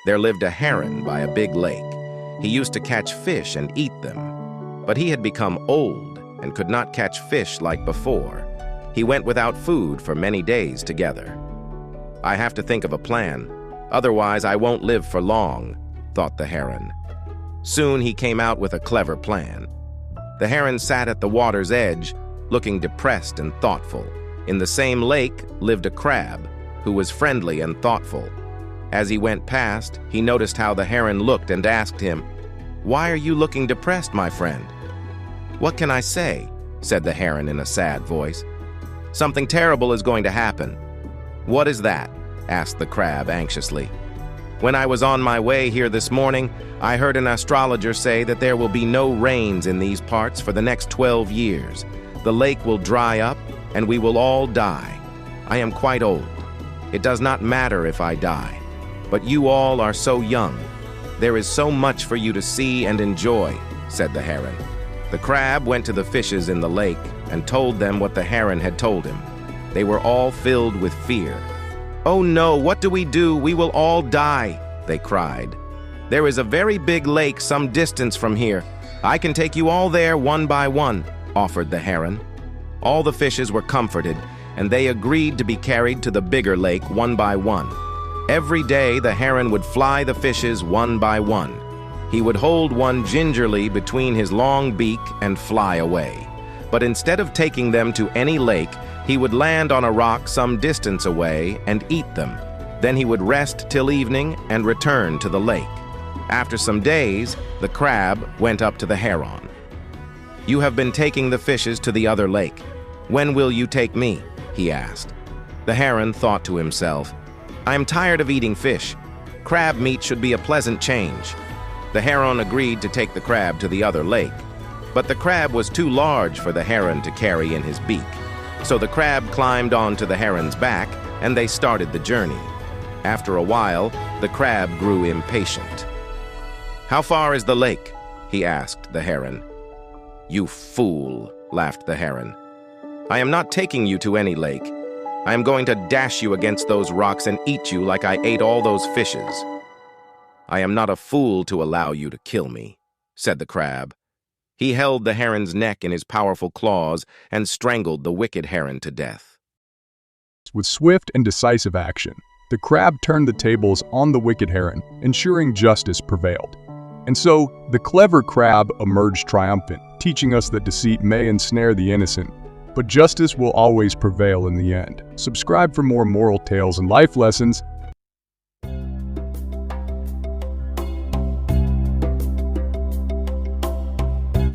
There lived a heron by a big lake. He used to catch fish and eat them. But he had become old and could not catch fish like before. He went without food for many days together. "I have to think of a plan. Otherwise, I won't live for long," thought the heron. Soon he came out with a clever plan. The heron sat at the water's edge, looking depressed and thoughtful. In the same lake lived a crab, who was friendly and thoughtful. As he went past, he noticed how the heron looked and asked him, "Why are you looking depressed, my friend?" "What can I say?" said the heron in a sad voice. "Something terrible is going to happen." "What is that?" asked the crab anxiously. "When I was on my way here this morning, I heard an astrologer say that there will be no rains in these parts for the next 12 years. The lake will dry up, and we will all die. I am quite old. It does not matter if I die. But you all are so young. There is so much for you to see and enjoy," said the heron. The crab went to the fishes in the lake and told them what the heron had told him. They were all filled with fear. "Oh no, what do? We will all die," they cried. "There is a very big lake some distance from here. I can take you all there one by one," offered the heron. All the fishes were comforted, and they agreed to be carried to the bigger lake one by one. Every day the heron would fly the fishes one by one. He would hold one gingerly between his long beak and fly away. But instead of taking them to any lake, he would land on a rock some distance away and eat them. Then he would rest till evening and return to the lake. After some days, the crab went up to the heron. "You have been taking the fishes to the other lake. When will you take me?" he asked. The heron thought to himself, "I am tired of eating fish. Crab meat should be a pleasant change." The heron agreed to take the crab to the other lake. But the crab was too large for the heron to carry in his beak. So the crab climbed onto the heron's back, and they started the journey. After a while, the crab grew impatient. "How far is the lake?" he asked the heron. "You fool," laughed the heron. "I am not taking you to any lake. I am going to dash you against those rocks and eat you like I ate all those fishes." "I am not a fool to allow you to kill me," said the crab. He held the heron's neck in his powerful claws and strangled the wicked heron to death. With swift and decisive action, the crab turned the tables on the wicked heron, ensuring justice prevailed. And so, the clever crab emerged triumphant, teaching us that deceit may ensnare the innocent, but justice will always prevail in the end. Subscribe for more moral tales and life lessons.